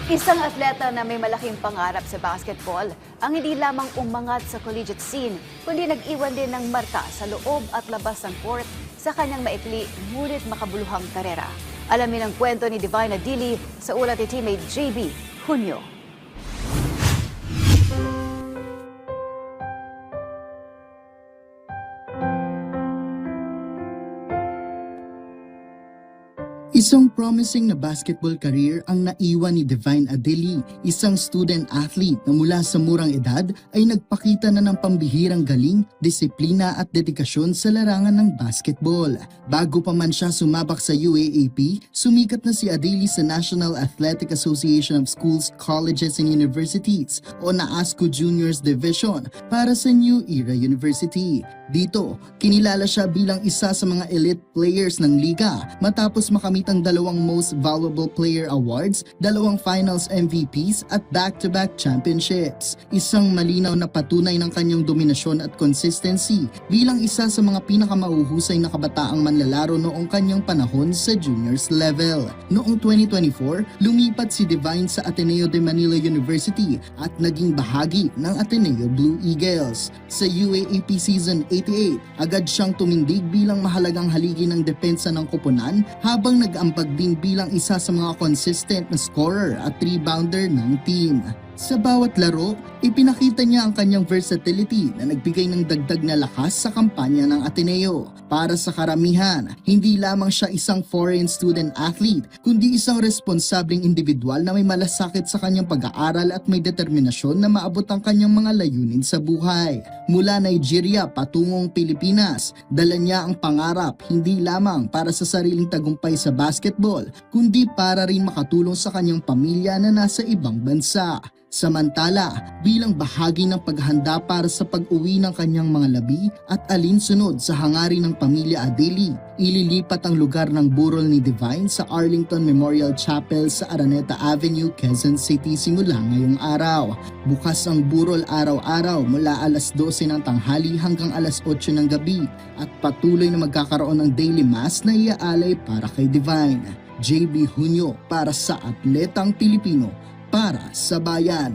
Isang atleta na may malaking pangarap sa basketball ang hindi lamang umangat sa collegiate scene, kundi nag-iwan din ng marka sa loob at labas ng court sa kanyang maikli ngunit makabuluhang karera. Alamin ang kwento ni Divine Adili sa ulat ni teammate JB Junio. Isang promising na basketball career ang naiwan ni Divine Adili, isang student athlete na mula sa murang edad ay nagpakita na ng pambihirang galing, disiplina at dedikasyon sa larangan ng basketball. Bago pa man siya sumabak sa UAAP, sumikat na si Adili sa National Athletic Association of Schools, Colleges and Universities o NAASCO Juniors Division para sa New Era University. Dito, kinilala siya bilang isa sa mga elite players ng liga matapos makamit ang dalawang Most Valuable Player Awards, dalawang Finals MVPs at back-to-back championships. Isang malinaw na patunay ng kanyang dominasyon at consistency bilang isa sa mga pinakamauhusay na kabataang manlalaro noong kanyang panahon sa juniors level. Noong 2024, lumipat si Divine sa Ateneo de Manila University at naging bahagi ng Ateneo Blue Eagles. Sa UAAP Season 88, agad siyang tumindig bilang mahalagang haligi ng depensa ng koponan habang nag-ambag din bilang isa sa mga consistent na scorer at rebounder ng team. Sa bawat laro, ipinakita niya ang kanyang versatility na nagbigay ng dagdag na lakas sa kampanya ng Ateneo. Para sa karamihan, hindi lamang siya isang foreign student athlete, kundi isang responsableng individual na may malasakit sa kanyang pag-aaral at may determinasyon na maabot ang kanyang mga layunin sa buhay. Mula Nigeria patungong Pilipinas, dala niya ang pangarap hindi lamang para sa sariling tagumpay sa basketball, kundi para rin makatulong sa kanyang pamilya na nasa ibang bansa. Samantala, bilang bahagi ng paghahanda para sa pag-uwi ng kanyang mga labi at alinsunod sa hangarin ng pamilya Adili, ililipat ang lugar ng burol ni Divine sa Arlington Memorial Chapel sa Araneta Avenue, Quezon City simula ngayong araw. Bukas ang burol araw-araw mula alas 12 ng tanghali hanggang alas 8 ng gabi at patuloy na magkakaroon ng daily mass na iaalay para kay Divine. JB Junio para sa Atletang Pilipino, para sa bayan.